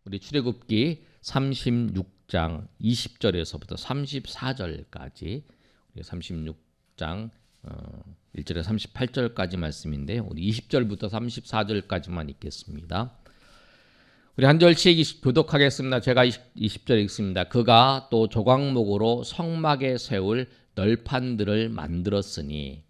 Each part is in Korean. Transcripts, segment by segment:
우리 출애굽기 36장 20절에서부터 34절까지 36장 1절에 38절까지 말씀인데요. 우리 20절부터 34절까지만 읽겠습니다. 우리 한 절씩 교독하겠습니다. 제가 20절 읽습니다. 그가 또 조각목으로 성막에 세울 널판들을 만들었으니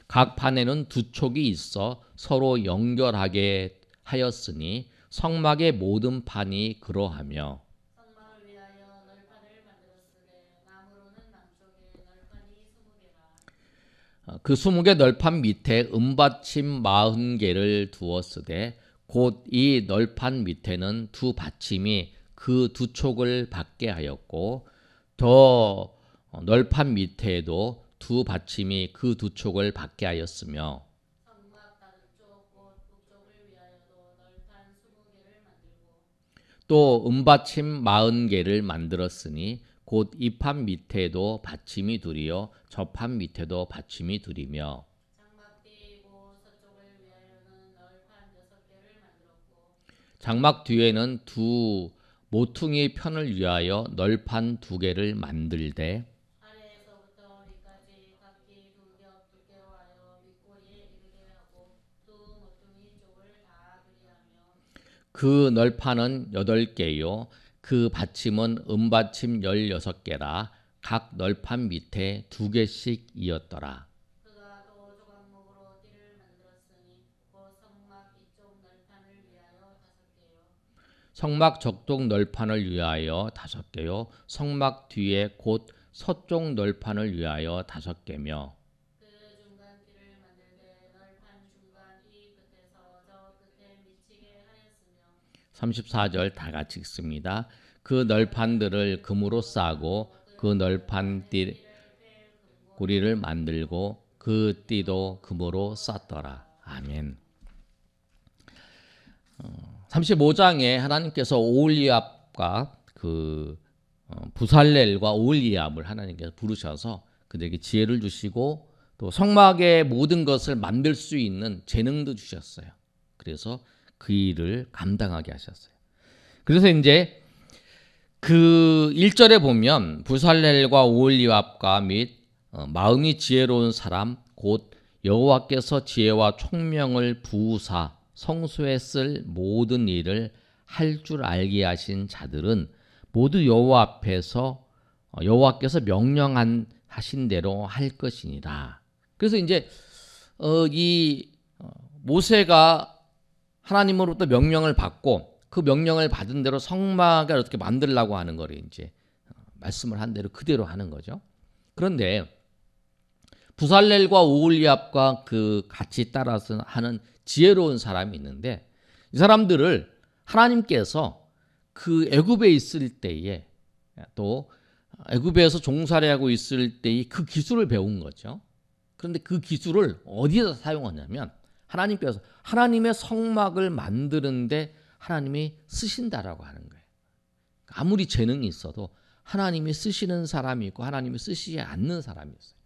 각 판에는 두 촉이 있어 서로 연결하게 하였으니 성막의 모든 판이 그러하며 성막을 위하여 널판을 만들었으되 나무로는 남쪽에 널판이 20개라. 그 20개 널판 밑에 은받침 40개를 두었으되 곧 이 널판 밑에는 두 받침이 그 두 촉을 받게 하였고 더 널판 밑에도 두 받침이 그 두 촉을 받게 하였으며 성막 다른 쪽 곧 북쪽을 위하여도 널판 20개를 만들고 또 은받침 40개를 만들었으니 곧 이 판 밑에도 받침이 둘이요 저 판 밑에도 받침이 둘이며 장막 뒤 곧 서쪽을 위하여는 널판 6개를 만들었고 장막 뒤에는 두 모퉁이 편을 위하여 널판 2개를 만들되 아래에서부터 위까지 각기 두 겹 두께로 하여 윗꼬리에 이르게 하고 두 모퉁이 쪽을 다 그리하며 그 널판은 8개요 그 받침은 은받침 16개라 각 널판 밑에 2개씩 이었더라. 그가 또 조각목으로 띠를 만들었으니 곧 성막 이쪽 널판을 위하여 5개요 성막 저쪽 널판을 위하여 5개요 성막 뒤에 곧 서쪽 널판을 위하여 5개며 그 중간 띠를 만들되 널판 중간 이 끝에서 저 끝에 미치게 하였으며 34절 다 같이 읽습니다. 그 널판들을 금으로 싸고 그 널판 띠 고리를 만들고 그 띠도 금으로 쌌더라. 아멘. 35장에 하나님께서 오홀리압과 그 부살렐과 오홀리압을 하나님께서 부르셔서 그들에게 지혜를 주시고 또 성막의 모든 것을 만들 수 있는 재능도 주셨어요. 그래서 그 일을 감당하게 하셨어요. 그래서 이제 그 1절에 보면 부살렐과 오홀리압과 및 마음이 지혜로운 사람 곧 여호와께서 지혜와 총명을 부으사 성소에 쓸 모든 일을 할 줄 알게 하신 자들은 모두 여호와 앞에서 여호와께서 명령하신 대로 할 것이니라. 그래서 이제 이 모세가 하나님으로부터 명령을 받고 그 명령을 받은 대로 성막을 어떻게 만들려고 하는 거를 이제 말씀을 한 대로 그대로 하는 거죠. 그런데 부살렐과 오홀리압과 그 같이 따라서 하는 지혜로운 사람이 있는데 이 사람들을 하나님께서 그 애굽에 있을 때에 또 애굽에서 종살이하고 있을 때의 그 기술을 배운 거죠. 그런데 그 기술을 어디에서 사용하냐면 하나님께서 하나님의 성막을 만드는데 하나님이 쓰신다라고 하는 거예요. 아무리 재능이 있어도 하나님이 쓰시는 사람이 있고 하나님이 쓰시지 않는 사람이 있어요.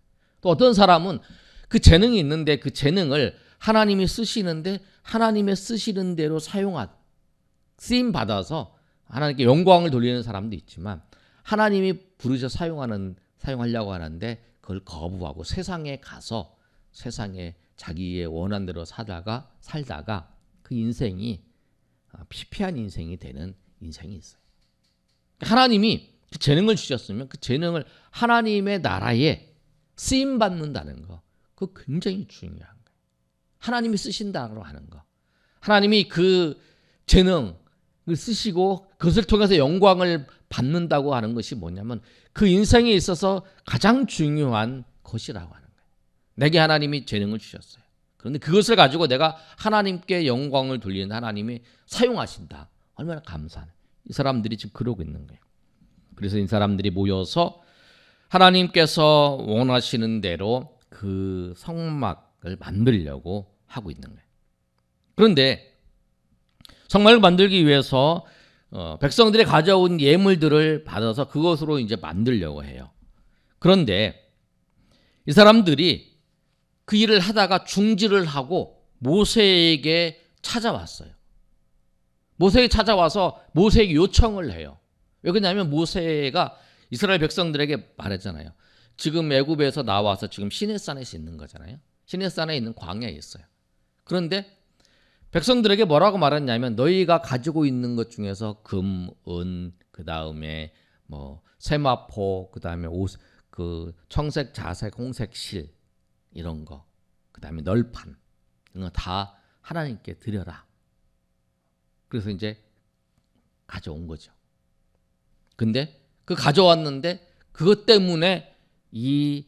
또 어떤 사람은 그 재능이 있는데 그 재능을 하나님이 쓰시는데 하나님의 쓰시는 대로 쓰임 받아서 하나님께 영광을 돌리는 사람도 있지만 하나님이 부르셔 사용하려고 하는데 그걸 거부하고 세상에 가서 세상에 자기의 원한 대로 살다가 그 인생이 피폐한 인생이 되는 인생이 있어요. 하나님이 그 재능을 주셨으면 그 재능을 하나님의 나라에 쓰임 받는다는 거, 그거 굉장히 중요한 거예요. 하나님이 쓰신다고 하는 거, 하나님이 그 재능을 쓰시고 그것을 통해서 영광을 받는다고 하는 것이 뭐냐면 그 인생에 있어서 가장 중요한 것이라고 하는 거예요. 내게 하나님이 재능을 주셨어요. 그런데 그것을 가지고 내가 하나님께 영광을 돌리는 하나님이 사용하신다. 얼마나 감사하네. 이 사람들이 지금 그러고 있는 거예요. 그래서 이 사람들이 모여서 하나님께서 원하시는 대로 그 성막을 만들려고 하고 있는 거예요. 그런데 성막을 만들기 위해서 백성들이 가져온 예물들을 받아서 그것으로 이제 만들려고 해요. 그런데 이 사람들이 그 일을 하다가 중지를 하고 모세에게 찾아왔어요. 모세에게 찾아와서 모세에게 요청을 해요. 왜 그러냐면 모세가 이스라엘 백성들에게 말했잖아요. 지금 애굽에서 나와서 지금 시내산에 있는 거잖아요. 시내산에 있는 광야에 있어요. 그런데 백성들에게 뭐라고 말했냐면 너희가 가지고 있는 것 중에서 금, 은, 그 다음에 뭐 세마포, 그 다음에 그 청색, 자색, 홍색 실 이런 거, 그 다음에 널판 이런 거 다 하나님께 드려라. 그래서 이제 가져온 거죠. 근데 그 가져왔는데 그것 때문에 이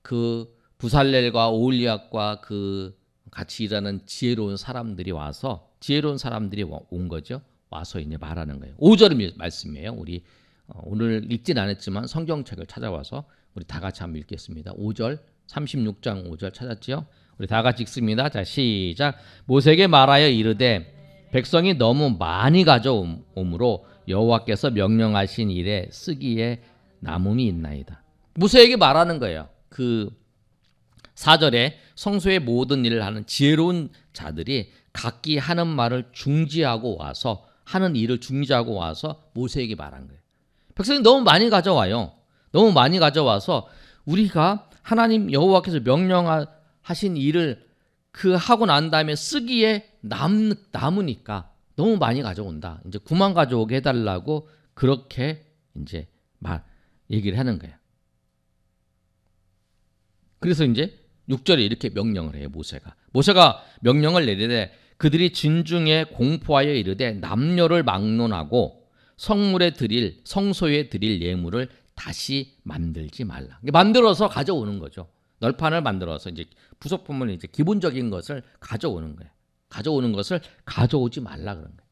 그 부살렐과 오홀리압과 그 같이 일하는 지혜로운 사람들이 온 거죠. 와서 이제 말하는 거예요. 5절 말씀이에요. 우리 오늘 읽진 않았지만 성경책을 찾아와서 우리 다 같이 한번 읽겠습니다. 5절 36장 5절 찾았지요? 우리 다 같이 읽습니다. 자, 시작. 모세에게 말하여 이르되 백성이 너무 많이 가져옴으로 여호와께서 명령하신 일에 쓰기에 남음이 있나이다. 모세에게 말하는 거예요. 그 4절에 성소의 모든 일을 하는 지혜로운 자들이 각기 하는 말을 중지하고 와서 하는 일을 중지하고 와서 모세에게 말한 거예요. 백성이 너무 많이 가져와요. 너무 많이 가져와서 우리가 하나님 여호와께서 명령하신 일을 그 하고 난 다음에 쓰기에 남으니까 너무 많이 가져온다. 이제 9만 가져오게 해달라고 그렇게 이제 얘기를 하는 거예요. 그래서 이제 6절에 이렇게 명령을 해요. 모세가 명령을 내리되 그들이 진중에 공포하여 이르되 남녀를 막론하고 성소에 드릴 예물을 다시 만들지 말라. 만들어서 가져오는 거죠. 널판을 만들어서 이제 부속품을 이제 기본적인 것을 가져오는 거예요. 가져오는 것을 가져오지 말라 그런 거예요.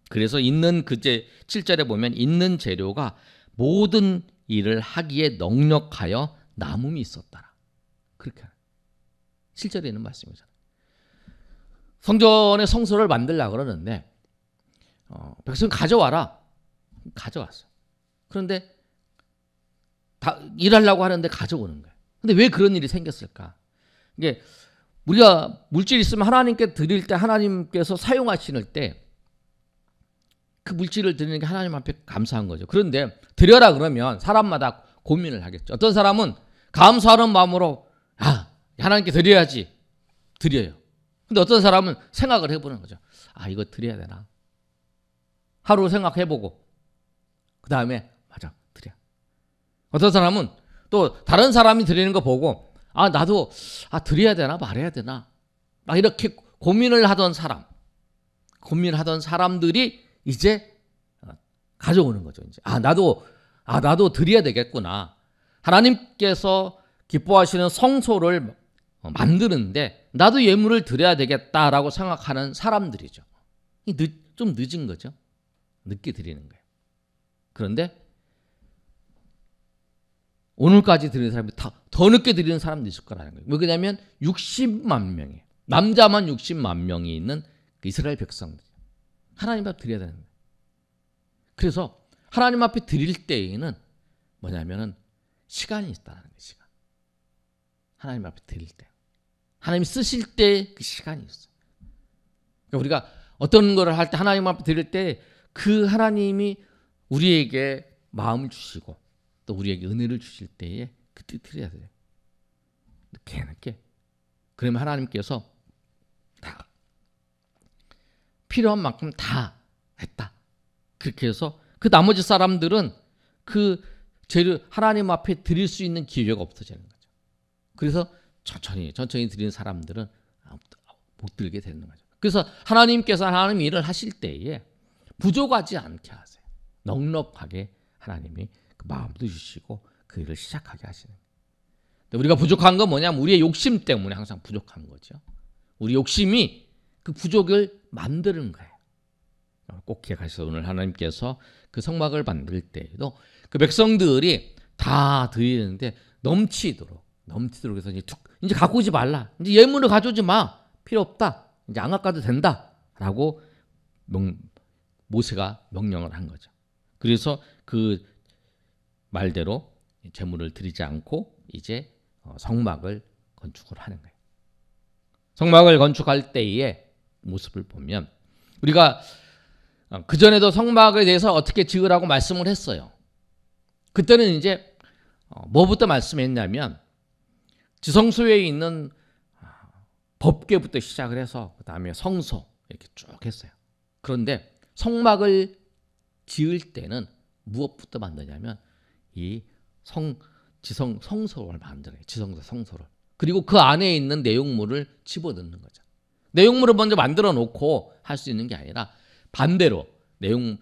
그래서 있는 그제 7절에 보면 있는 재료가 모든 일을 하기에 넉넉하여 남음이 있었더라. 그렇게 7절에 있는 말씀이잖아요. 성전의 성소를 만들려고 그러는데 백성 가져와라. 가져왔어. 그런데 일하려고 하는데 가져오는 거예요. 근데 왜 그런 일이 생겼을까? 이게 우리가 물질 있으면 하나님께 드릴 때 하나님께서 사용하시는 때 그 물질을 드리는 게 하나님 앞에 감사한 거죠. 그런데 드려라 그러면 사람마다 고민을 하겠죠. 어떤 사람은 감사하는 마음으로 하나님께 드려야지 드려요. 근데 어떤 사람은 생각을 해보는 거죠. 이거 드려야 되나? 하루 생각해보고 그 다음에 맞아 드려. 어떤 사람은 또 다른 사람이 드리는 거 보고 나도 드려야 되나 말해야 되나 막 이렇게 고민을 하던 사람들이 이제 가져오는 거죠. 이제 나도 드려야 되겠구나. 하나님께서 기뻐하시는 성소를 만드는데 나도 예물을 드려야 되겠다라고 생각하는 사람들이죠. 좀 늦은 거죠. 늦게 드리는 거예요. 그런데 오늘까지 드리는 사람이 더 늦게 드리는 사람도 있을 거라는 거예요. 왜 그러냐면 60만 명이 남자만 60만 명이 있는 그 이스라엘 백성들 하나님 앞에 드려야 되는 거예요. 그래서 하나님 앞에 드릴 때에는 뭐냐면은 시간이 있다는 거예요. 시간. 하나님 앞에 드릴 때 하나님 쓰실 때 그 시간이 있어요. 그러니까 우리가 어떤 거를 할 때 하나님 앞에 드릴 때 그 하나님이 우리에게 마음을 주시고 또 우리에게 은혜를 주실 때에 그때 드려야 돼요. 늦게. 그러면 하나님께서 다 필요한 만큼 다 했다. 그렇게 해서 그 나머지 사람들은 그 재료 하나님 앞에 드릴 수 있는 기회가 없어지는 거죠. 그래서 천천히 드리는 사람들은 못 들게 되는 거죠. 그래서 하나님께서 하나님 일을 하실 때에 부족하지 않게 하세요. 넉넉하게 하나님이 그 마음도 주시고 그 일을 시작하게 하시는 거예요. 우리가 부족한 건 뭐냐면 우리의 욕심 때문에 항상 부족한 거죠. 우리 욕심이 그 부족을 만드는 거예요. 꼭 기억하셔서 오늘 하나님께서 그 성막을 만들 때에도 그 백성들이 다 드리는데 넘치도록 해서 이제 갖고 오지 말라. 이제 예물을 가져오지 마. 필요 없다. 이제 안 갖고 된다라고 모세가 명령을 한 거죠. 그래서 그 말대로 제물을 드리지 않고 이제 성막을 건축을 하는 거예요. 성막을 건축할 때의 모습을 보면 우리가 그전에도 성막에 대해서 어떻게 지으라고 말씀을 했어요. 그때는 이제 뭐부터 말씀했냐면 지성소에 있는 법궤부터 시작을 해서 그 다음에 성소 이렇게 쭉 했어요. 그런데 성막을 지을 때는 무엇부터 만드냐면 이 성소를 만들어요. 지성소 성소를. 그리고 그 안에 있는 내용물을 집어넣는 거죠. 내용물을 먼저 만들어 놓고 할 수 있는 게 아니라 반대로 우리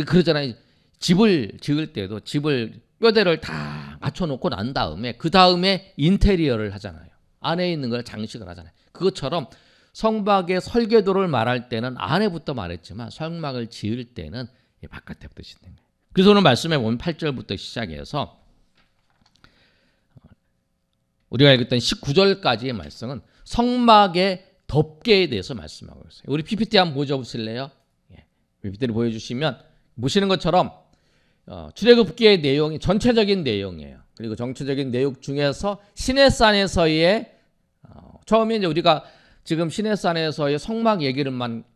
그러잖아요. 집을 지을 때도 집을 뼈대를 다 맞춰 놓고 난 다음에 그 다음에 인테리어를 하잖아요. 안에 있는 걸 장식을 하잖아요. 그것처럼 성막의 설계도를 말할 때는 안에부터 말했지만 성막을 지을 때는 바깥에부터 짓는 거예요. 그래서 오늘 말씀해 보면 8절부터 시작해서 우리가 읽었던 19절까지의 말씀은 성막의 덮개에 대해서 말씀하고 있어요. 우리 PPT 한번 보여주실래요? PPT를 보여주시면 보시는 것처럼 출애굽기의 내용이 전체적인 내용이에요. 그리고 전체적인 내용 중에서 시내산에서의 처음에 이제 우리가 지금 시내산에서의 성막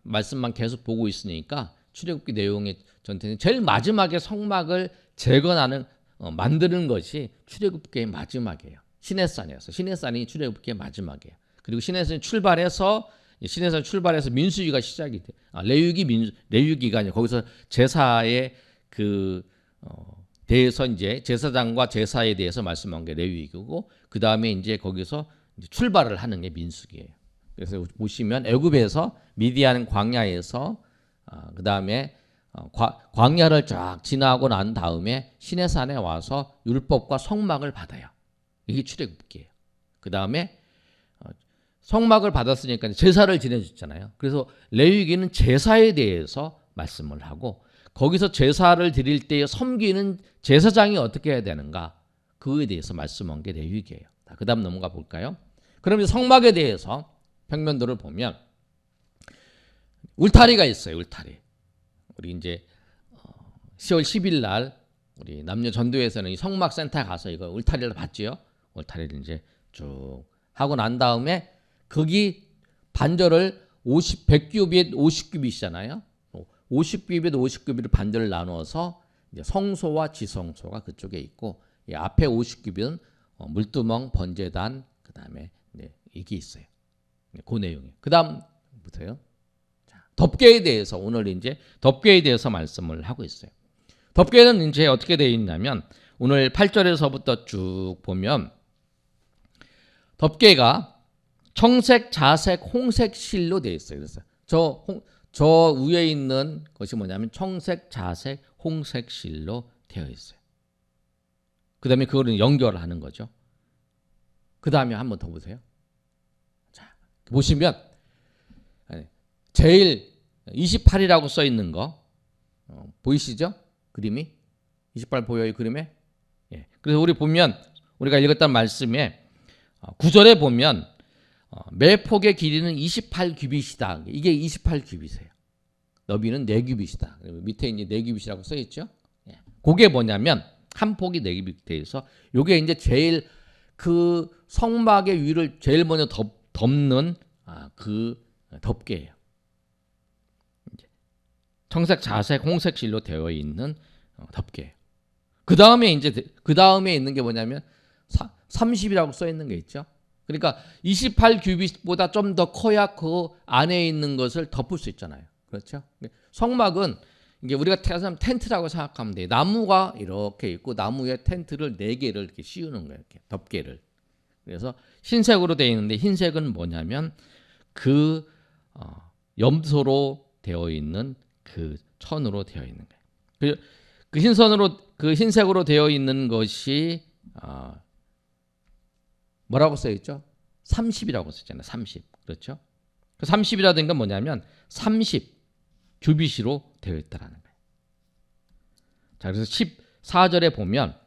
말씀만 계속 보고 있으니까 출애굽기 내용의 전체는 제일 마지막에 성막을 재건하는 만드는 것이 출애굽기의 마지막이에요. 시내산이 출애굽기의 마지막이에요. 그리고 시내산 출발해서 민수기가 시작이 돼. 레위기가 아니라 거기서 제사에 대해서 이제 제사장과 제사에 대해서 말씀한 게 레위기고 그 다음에 이제 거기서 이제 출발을 하는 게 민수기예요. 그래서 보시면 애굽에서 미디안 광야에서 그 다음에 광야를 쫙 지나고 난 다음에 시내산에 와서 율법과 성막을 받아요. 이게 출애굽기예요. 그 다음에 성막을 받았으니까 제사를 지내줬잖아요. 그래서 레위기는 제사에 대해서 말씀을 하고 거기서 제사를 드릴 때 섬기는 제사장이 어떻게 해야 되는가 그거에 대해서 말씀한 게 레위기예요. 그 다음 넘어가 볼까요? 그러면 성막에 대해서 평면도를 보면 울타리가 있어요. 울타리. 우리 이제 10월 10일 날 우리 남녀 전도회에서는 이 성막 센터에 가서 이거 울타리를 봤지요. 울타리를 이제 쭉 하고 난 다음에 거기 반절을 100규빗 50규빗이잖아요. 50규빗 50규빗을 반절을 나누어서 이제 성소와 지성소가 그쪽에 있고 이 앞에 50규빗은 물두멍, 번제단 그다음에 이게 있어요. 그 내용이에요. 그다음 보세요. 덮개에 대해서 오늘 이제 덮개에 대해서 말씀을 하고 있어요. 덮개는 이제 어떻게 되어 있냐면 오늘 8절에서부터 쭉 보면 덮개가 청색, 자색, 홍색 실로 되어 있어요. 그래서 저 위에 있는 것이 뭐냐면 청색, 자색, 홍색 실로 되어 있어요. 그 다음에 그거를 연결하는 거죠. 그 다음에 한번 더 보세요. 자, 보시면 제일 28이라고 써 있는 거 보이시죠? 그림이 28 보여요, 그림에? 예. 그래서 우리가 읽었던 말씀에 9절에 보면 매 폭의 길이는 28규빗이다. 이게 28규빗이에요. 너비는 4규빗이다. 밑에 이제 4규빗이라고 써 있죠? 예. 그게 뭐냐면 한 폭이 4규빗 돼서 요게 이제 제일 그 성막의 위를 제일 먼저 덮는 그 덮개예요. 청색, 자색, 홍색 실로 되어 있는 덮개예요. 그 다음에 있는 게 뭐냐면 30이라고 써 있는 게 있죠. 그러니까 28규빗보다 좀 더 커야 그 안에 있는 것을 덮을 수 있잖아요. 그렇죠? 성막은 이게 우리가 텐트라고 생각하면 돼요. 나무가 이렇게 있고 나무에 텐트를 4개를 이렇게 씌우는 거예요. 이렇게 덮개를. 그래서 흰색으로 되어 있는데 흰색은 뭐냐면 그 염소로 되어 있는 그 천으로 되어 있는 거예요. 그 흰색으로 되어 있는 것이 뭐라고 써 있죠? 30이라고 쓰잖아요. 30. 그렇죠? 그 30이라는 건 뭐냐면 30 규빗으로 되어 있다라는 거예요. 자, 그래서 14절에 보면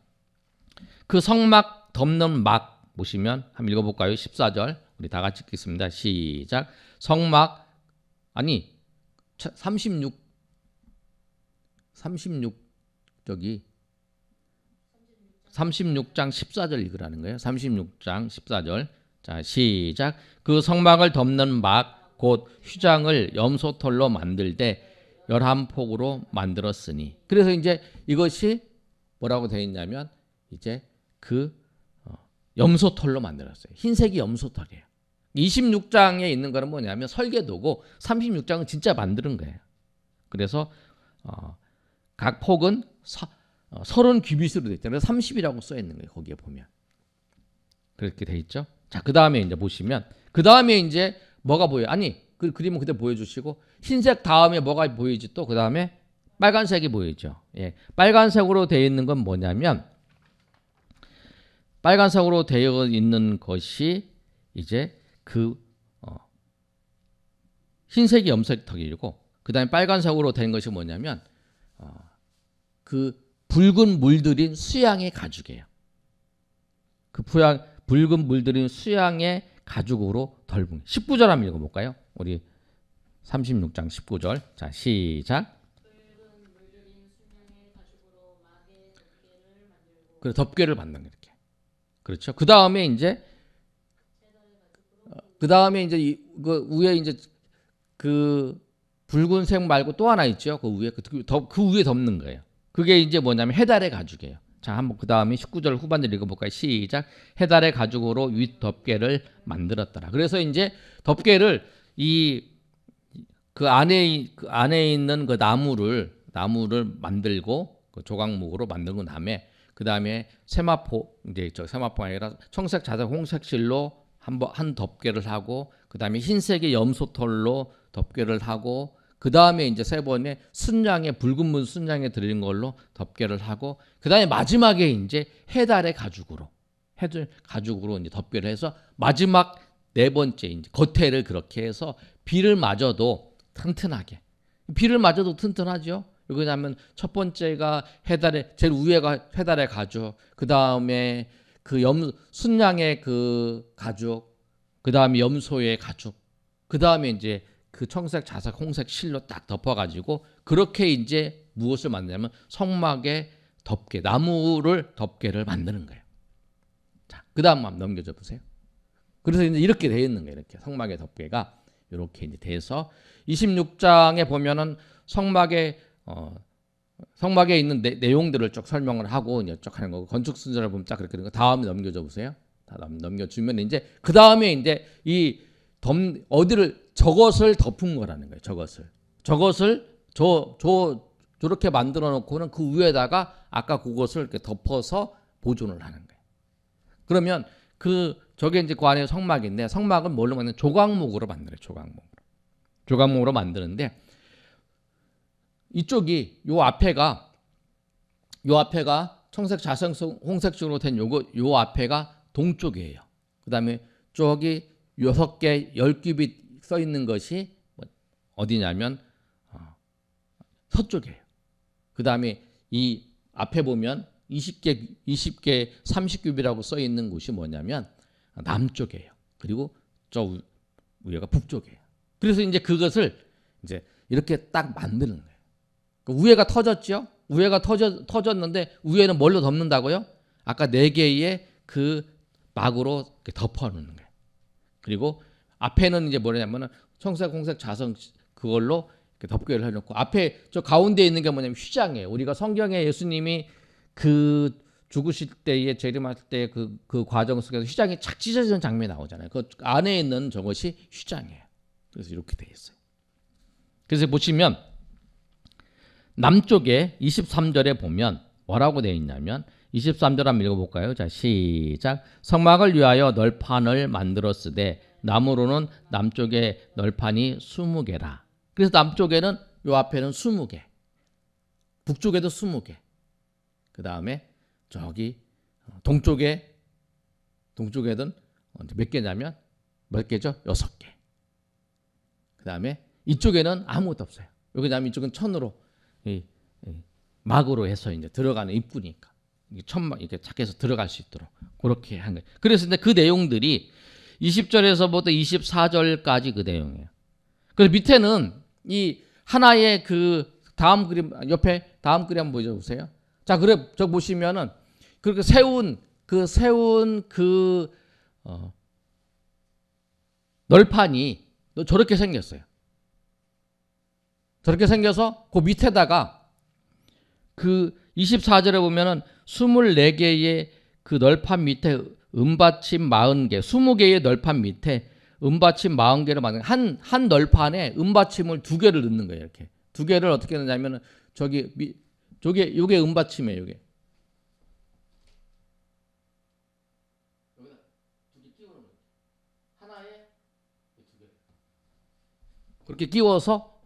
그 성막 덮는 막 보시면 한번 읽어볼까요? 14절 우리 다 같이 읽겠습니다. 시작. 성막 36 저기 36장 14절 읽으라는 거예요. 36장 14절. 자, 시작. 그 성막을 덮는 막, 곧 휘장을 염소털로 만들되 11폭으로 만들었으니. 그래서 이제 이것이 뭐라고 되어 있냐면 이제 그 염소털로 만들었어요. 흰색이 염소털이에요. 26장에 있는 거는 뭐냐면 설계도고 36장은 진짜 만드는 거예요. 그래서 각 폭은 30규빗으로 되어 있잖아요. 30이라고 써 있는 거예요. 거기에 보면. 그렇게 돼 있죠. 자, 그 다음에 이제 보시면 그 다음에 이제 뭐가 보여요? 아니, 그 그림은 그대로 보여주시고 흰색 다음에 뭐가 보이지? 또 그 다음에 빨간색이 보이죠. 예, 빨간색으로 되어 있는 건 뭐냐면 빨간색으로 되어 있는 것이 이제 그 흰색이 염색턱이고 그 다음에 빨간색으로 된 것이 뭐냐면 그 붉은 물들인 수양의 가죽이에요. 그 붉은 물들인 수양의 가죽으로 덜분. 19절 한번 읽어볼까요? 우리 36장 19절. 자, 시작. 붉은 물들인 수량의 가죽으로 막의 덮개를 만들고 그 덮개를 만든 거 이렇게. 그렇죠. 그 다음에 이제 그 위에 이제 그 붉은색 말고 또 하나 있죠. 그 위에 그 위에 덮는 거예요. 그게 이제 뭐냐면 해달의 가죽이에요. 자, 한번 그 다음에 19절 후반절 읽어볼까요? 시작. 해달의 가죽으로 윗 덮개를 만들었더라. 그래서 이제 덮개를 그 안에 있는 그 나무를 만들고 그 조각목으로 만든 다음에 그 다음에 세마포 이제 세마포가 아니라 청색, 자색, 홍색 실로 한 덮개를 하고 그 다음에 흰색의 염소털로 덮개를 하고 그 다음에 이제 세 번에 순양의 붉은 문 순양에 들인 걸로 덮개를 하고 그 다음에 마지막에 이제 해달의 가죽으로 이제 덮개를 해서 마지막 네 번째 이제 겉에를 그렇게 해서 비를 맞아도 튼튼하게. 비를 맞아도 튼튼하죠. 왜냐하면 첫 번째가 제일 위에가 해달의 가죽, 그 다음에 그 순양의 그 가죽, 그 다음에 염소의 가죽, 그 다음에 이제 그 청색, 자색, 홍색 실로 딱 덮어가지고 그렇게 이제 무엇을 만드냐면 성막의 덮개, 나무를 덮개를 만드는 거예요. 자, 그 다음 한번 넘겨줘 보세요. 그래서 이제 이렇게 되어 있는 거예요. 이렇게 성막의 덮개가 이렇게 이제 돼서 26장에 보면은 성막에 있는 내용들을 쭉 설명을 하고 이제 쭉 하는 거고 건축 순서를 보면 딱 그렇게 되는 거. 다음에 넘겨줘 보세요. 다 넘겨주면 이제 그 다음에 이제 저것을 덮은 거라는 거예요. 저것을 저렇게 만들어 놓고는 그 위에다가 아까 그것을 이렇게 덮어서 보존을 하는 거예요. 그러면 저게 이제 그 안에 성막인데 성막은 뭘로 만드는 조각목으로 만들어요. 조각목으로 만드는데 이쪽이 요 앞에가 청색, 자색, 홍색으로 된 요 앞에가 동쪽이에요. 그다음에 저기 6개 10규빗 써 있는 것이 어디냐면 서쪽이에요. 그다음에 이 앞에 보면 20개 30규빗이라고 써 있는 곳이 뭐냐면 남쪽이에요. 그리고 저 위에가 북쪽이에요. 그래서 이제 그것을 이제 이렇게 딱 만드는 거예요. 그 위에가 터졌죠? 위에가 터졌는데 위에는 뭘로 덮는다고요? 아까 4개의 그 막으로 이렇게 덮어놓는 거예요. 그리고 앞에는 이제 뭐냐면은 청색, 홍색, 자성 그걸로 이렇게 덮개를 해놓고 앞에 저 가운데 있는 게 뭐냐면 휘장이에요. 우리가 성경에 예수님이 그 죽으실 때에 재림할 때 그 과정 속에서 휘장이 착 찢어지는 장면이 나오잖아요. 그 안에 있는 저것이 휘장이에요. 그래서 이렇게 돼 있어요. 그래서 보시면 남쪽에 23절에 보면 뭐라고 되어 있냐면 23절 한번 읽어볼까요? 자, 시작. 성막을 위하여 널판을 만들었으되 나무로는 남쪽에 널판이 20개라. 그래서 남쪽에는 요 앞에는 20개, 북쪽에도 20개. 그 다음에 저기 동쪽에는 몇 개냐면 몇 개죠? 6개. 그 다음에 이쪽에는 아무것도 없어요. 왜냐하면 이쪽은 천으로 막으로 해서 이제 들어가는 입구니까 천막 이렇게 착해서 들어갈 수 있도록 그렇게 한 거예요. 그래서 근데 그 내용들이 20절에서부터 24절까지 그 내용이에요. 그래서 밑에는 이 하나의 그 다음 그림 옆에 다음 그림 한번 보여주세요. 자, 그래 저 보시면은 그렇게 세운 널판이 저렇게 생겼어요. 저렇게 생겨서 그 밑에다가 그 24절에 보면은 24개의 그 널판 밑에 은받침 40개, 20개의 널판 밑에 은받침 40개를 만든 한 널판에 은받침을 2개를 넣는 거예요. 이렇게 2개를 어떻게 넣냐면은 요게 은받침이에요. 요게 여기다 2개 끼우는 거예요. 하나에 2개 그렇게 끼워서,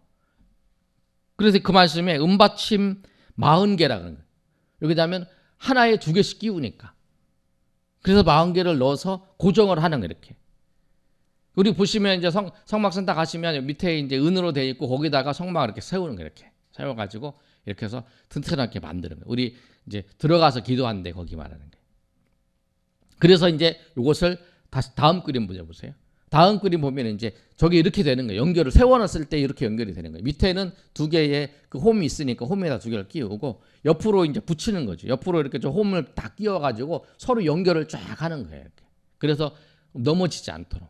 그래서 그 말씀에 은받침 40개라는 거예요. 여기다 하면 하나에 2개씩 끼우니까. 그래서 40개를 넣어서 고정을 하는 거예요. 이렇게. 우리 보시면 이제 성막센터 가시면 밑에 이제 은으로 되어 있고 거기다가 성막을 이렇게 세우는 거예요. 이렇게 세워가지고 이렇게 해서 튼튼하게 만드는 거예요. 우리 이제 들어가서 기도하는데 거기 말하는 거예요. 그래서 이제 이것을 다시 다음 그림 보세요. 다음 그림 보면 이제 저게 이렇게 되는 거예요. 연결을 세워놨을 때 이렇게 연결이 되는 거예요. 밑에는 2개의 그 홈이 있으니까 홈에다 2개를 끼우고 옆으로 이제 붙이는 거죠. 옆으로 이렇게 좀 홈을 다 끼워가지고 서로 연결을 쫙 하는 거예요. 이렇게. 그래서 넘어지지 않도록.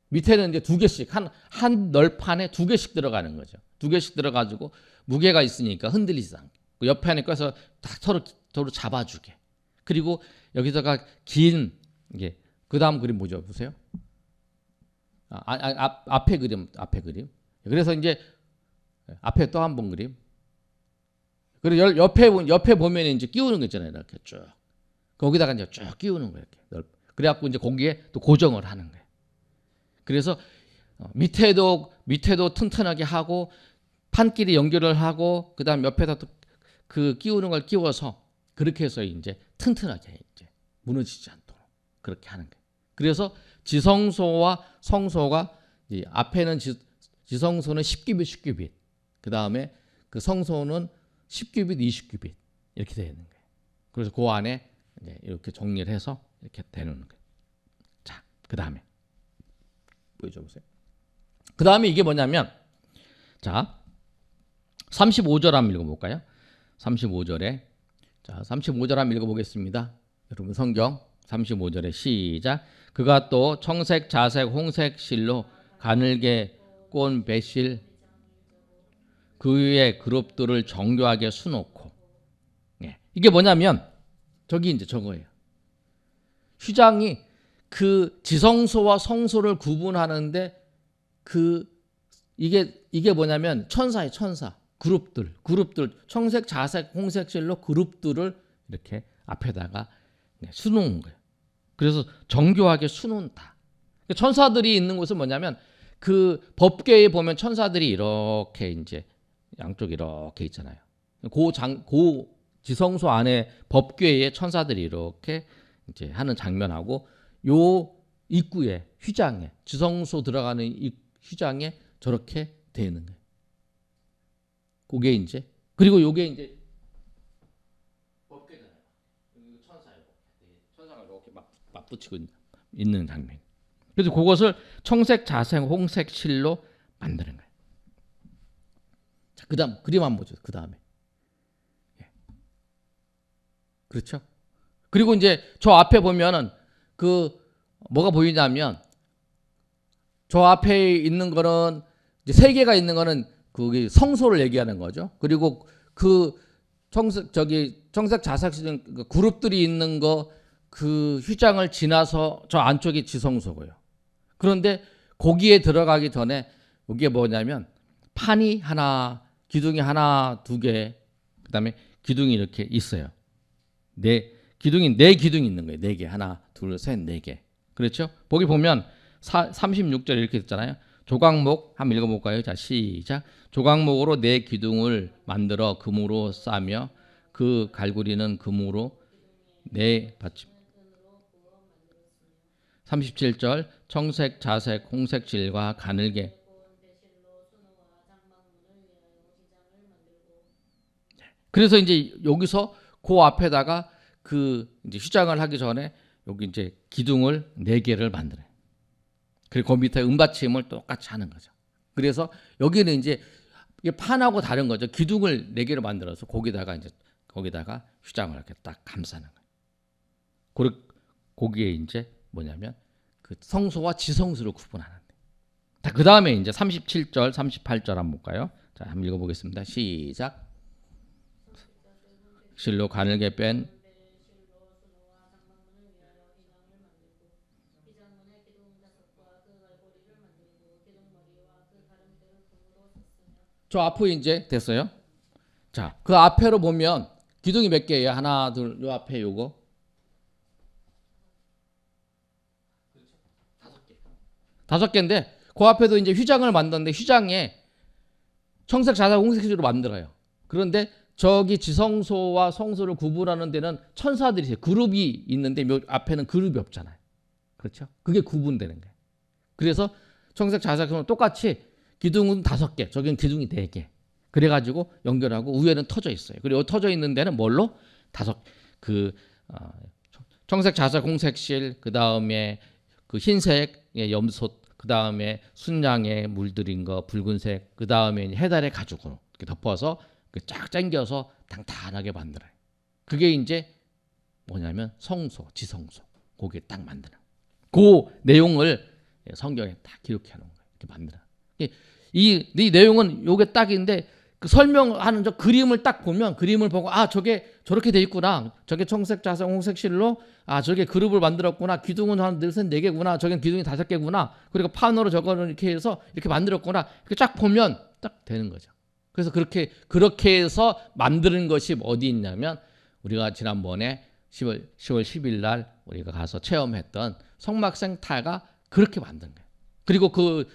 밑에는 이제 2개씩 한 널판에 2개씩 들어가는 거죠. 2개씩 들어가지고 무게가 있으니까 흔들리지 않게. 옆에 안에 껴서 다 서로 잡아주게. 그리고 여기다가 긴 이게 그 다음 그림 뭐죠? 보세요. 앞에 그림. 그래서 이제 앞에 또 한 번 그림. 그리고 옆에 보면 이제 끼우는 거 있잖아요. 이렇게 쭉. 거기다가 이제 쭉 끼우는 거예요. 이렇게. 그래갖고 이제 거기에 또 고정을 하는 거예요. 그래서 밑에도 튼튼하게 하고 판끼리 연결을 하고 그다음 옆에다 또 그 끼우는 걸 끼워서 그렇게 해서 이제 튼튼하게 이제 무너지지 않도록 그렇게 하는 거예요. 그래서 지성소와 성소가 앞에는 지성소는 10규빗, 그 다음에 그 성소는 10규빗, 20규빗 이렇게 되는 거예요. 그래서 그 안에 이제 이렇게 정리를 해서 이렇게 되는 거예요. 자, 그 다음에 보여줘보세요. 그 다음에 이게 뭐냐면, 자, 35절 한번 읽어볼까요? 35절에, 자, 35절 한번 읽어보겠습니다. 여러분 성경 35절에 시작. 그가 또 청색, 자색, 홍색 실로 가늘게 꼰 배실 그 위에 그룹들을 정교하게 수놓고. 예. 이게 뭐냐면 저기 이제 저거예요. 휘장이 그 지성소와 성소를 구분하는데 이게 뭐냐면 천사예요. 천사. 그룹들 청색, 자색, 홍색 실로 그룹들을 이렇게 앞에다가 수놓은 거예요. 그래서 정교하게 수놓는다. 천사들이 있는 곳은 뭐냐면 그 법궤에 보면 천사들이 이렇게 이제 양쪽 이렇게 있잖아요. 그 지성소 안에 법궤에 천사들이 이렇게 이제 하는 장면하고 요 입구에 휘장에 지성소 들어가는 휘장에 저렇게 되는 거예요. 그게 이제 그리고 요게 이제 법궤잖아요. 천사가 이렇게 막 맞붙이고 있는 장면. 그래서 그것을 청색, 자색, 홍색 실로 만드는 거예요. 자, 그다음 그림 한번 보죠. 그 다음에 그렇죠. 그리고 이제 저 앞에 보면은 그 뭐가 보이냐면 저 앞에 있는 거는 이제 3개가 있는 거는 그게 성소를 얘기하는 거죠. 그리고 그 청색 자색 그룹들이 있는 거 그 휘장을 지나서 저 안쪽이 지성소고요. 그런데 거기에 들어가기 전에 이게 뭐냐면 판이 하나, 기둥이 하나, 2개, 그다음에 기둥이 이렇게 있어요. 기둥이 4기둥이 있는 거예요. 4개. 하나, 둘, 셋, 4개. 그렇죠? 거기 보면 36절 이렇게 있잖아요. 조각목 한번 읽어볼까요? 자, 시작. 조각목으로 4기둥을 만들어 금으로 싸며 그 갈고리는 금으로 4받침. 37절 청색, 자색, 홍색 실과 가늘게. 그래서 이제 여기서 그 앞에다가 그 이제 휘장을 하기 전에 여기 이제 기둥을 4개를 만들어요. 그리고 그 밑에 은받침을 똑같이 하는 거죠. 그래서 여기는 이제 이게 판하고 다른 거죠. 기둥을 4개로 만들어서 거기다가 휘장을 이렇게 딱 감싸는 거예요. 거기에 이제 뭐냐면 그 성소와 지성소를 구분하는데. 자, 그 다음에 이제 37절, 38절 한번 볼까요? 자, 한번 읽어보겠습니다. 시작. 실로 가늘게 뺀 저 앞에 이제 됐어요. 자, 그 앞에로 보면 기둥이 몇 개예요? 하나, 둘, 요 앞에 요거. 5개인데 그 앞에도 이제 휘장을 만드는데 휘장에 청색, 자색, 홍색으로 만들어요. 그런데 저기 지성소와 성소를 구분하는 데는 천사들이 있어요. 그룹이 있는데 앞에는 그룹이 없잖아요. 그렇죠? 그게 구분되는 거예요. 그래서 청색, 자색, 성은 똑같이 기둥은 5개, 저기는 기둥이 4개. 그래가지고 연결하고 위에는 터져 있어요. 그리고 터져 있는 데는 뭘로? 청색, 자색, 홍색실, 그 다음에 그 흰색 염소, 그 다음에 순양에 물들인 거 붉은색, 그 다음에 해달의 가죽으로 이렇게 덮어서 쫙 당겨서 단단하게 만들어요. 그게 이제 뭐냐면 성소, 지성소. 거기에 딱 만드는. 그 내용을 성경에 딱 기록해 놓은 거예요. 이렇게 만들어. 이 내용은 요게 딱인데 그 설명하는 저 그림을 딱 보면 그림을 보고 아 저게 저렇게 돼 있구나. 저게 청색, 자색, 홍색 실로 아 저게 그룹을 만들었구나. 기둥은 한 4개구나. 저긴 기둥이 5개구나. 그리고 판으로 저거는 이렇게 해서 이렇게 만들었구나. 이렇게 쫙 보면 딱 되는 거죠. 그래서 그렇게 해서 만드는 것이 어디 있냐면 우리가 지난번에 10월 10일 날 우리가 가서 체험했던 성막생태가 그렇게 만든 거예요. 그리고 그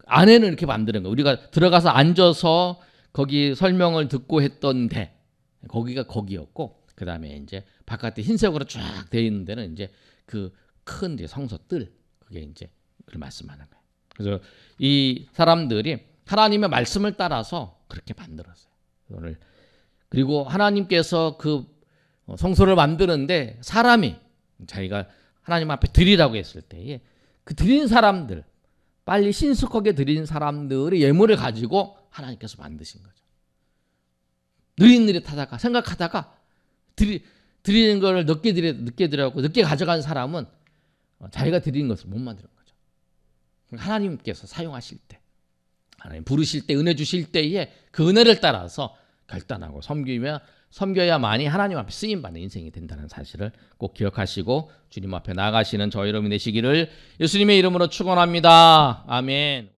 안에는 이렇게 만드는 거예요. 우리가 들어가서 앉아서 거기 설명을 듣고 했던 데 거기가 거기였고 그 다음에 이제 바깥에 흰색으로 쫙 되어 있는 데는 이제 그 큰 성소 뜰 그게 이제 그걸 말씀하는 거예요. 그래서 이 사람들이 하나님의 말씀을 따라서 그렇게 만들었어요. 오늘 그리고 하나님께서 그 성소를 만드는데 사람이 자기가 하나님 앞에 드리라고 했을 때에 그 드린 사람들 빨리 신속하게 드린 사람들의 예물을 가지고 하나님께서 만드신 거죠. 느릿느릿하다가 생각하다가 드리는 걸 늦게 드려고 늦게 가져간 사람은 자기가 드린 것을 못 만드는 거죠. 하나님께서 사용하실 때 하나님 부르실 때 은혜 주실 때에 그 은혜를 따라서 결단하고 섬겨야만이 하나님 앞에 쓰임받는 인생이 된다는 사실을 꼭 기억하시고 주님 앞에 나아가시는 저 여러분이 되시기를 예수님의 이름으로 축원합니다. 아멘.